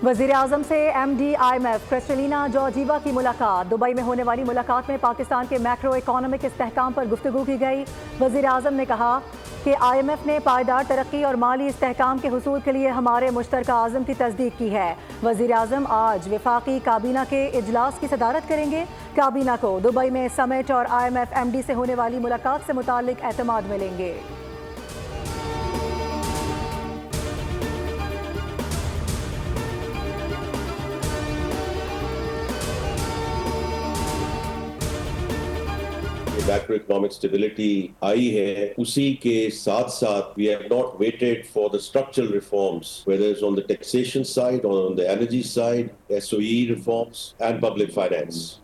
वज़ीर आज़म से MD IMF Kristalina Georgieva की मुलाकात। दुबई में होने वाली मुलाकात में पाकिस्तान के मैक्रो इकोनॉमिक इस्तेहकाम पर गुफ्तगू की गई। वज़ीर आज़म ने कहा कि IMF ने पायदार तरक्की और माली इस्तेहकाम के हुसूल के लिए हमारे मुश्तरका आज़म की तस्दीक की है। वज़ीर आज़म आज वफाकी काबीना के इजलास की सदारत करेंगे। काबीना को दुबई में समिट और IMF MD से होने वाली मुलाकात से मुताल्लिक एतमाद मिलेंगे। मैक्रो इकोनॉमिक स्टेबिलिटी आई है, उसी के साथ साथ we have not waited for the structural reforms whether it's on the taxation side और on the energy side, SOE reforms and public finance.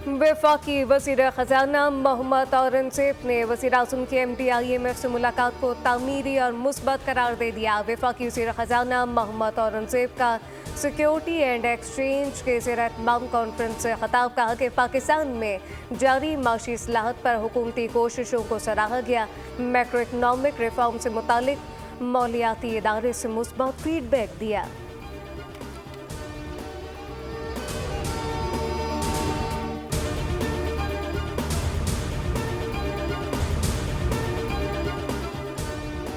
वफाकी वज़ीर ख़जाना मोहम्मद औरंगज़ेब ने वज़ीर आज़म की MD IMF से मुलाकात को तामीरी और मुस्बत करार दे दिया। वफाकी वज़ीर ख़जाना मोहम्मद औरंगज़ेब का सिक्योरिटी एंड एक्सचेंज के ज़ेर-ए-इत्माम कॉन्फ्रेंस से खिताब कहा कि पाकिस्तान में जारी माशी इस्लाहत पर हुकूमती कोशिशों को सराहा गया। मैक्रो इकनॉमिक रिफॉर्म से मुतालिक मौलियाती इदारे से मुस्बत फीडबैक दिया।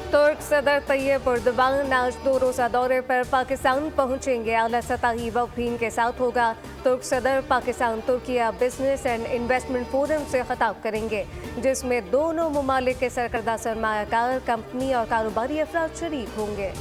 तुर्क सदर तैयब एर्दोगान आज 2 रोज़ा दौरे पर पाकिस्तान पहुंचेंगे। आला सतही वफ़ीन के साथ होगा। तुर्क सदर Pakistan Türkiye business and investment forum से खिताब करेंगे, जिसमें दोनों ममालिक के सरकर्दा सरमायाकार, कंपनी और कारोबारी अफराद शरीक होंगे।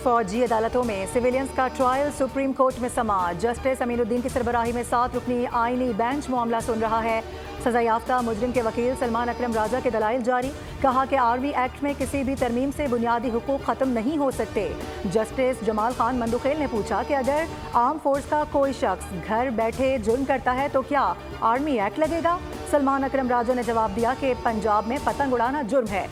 फौजी अदालतों में सिविलियंस का ट्रायल सुप्रीम कोर्ट में समाअत। जस्टिस अमीनुद्दीन की सरबराही में 7 रुकनी आईनी बेंच मामला सुन रहा है। सजा याफ्ता मुजरिम के वकील सलमान अकरम राजा के दलाइल जारी। कहा कि आर्मी एक्ट में किसी भी तरमीम से बुनियादी हुकूक खत्म नहीं हो सकते। जस्टिस जमाल खान मंदुखेल ने पूछा कि अगर आर्म फोर्स का कोई शख्स घर बैठे जुर्म करता है तो क्या आर्मी एक्ट लगेगा? सलमान अकरम राजा ने जवाब दिया कि पंजाब में पतंग उड़ाना जुर्म है।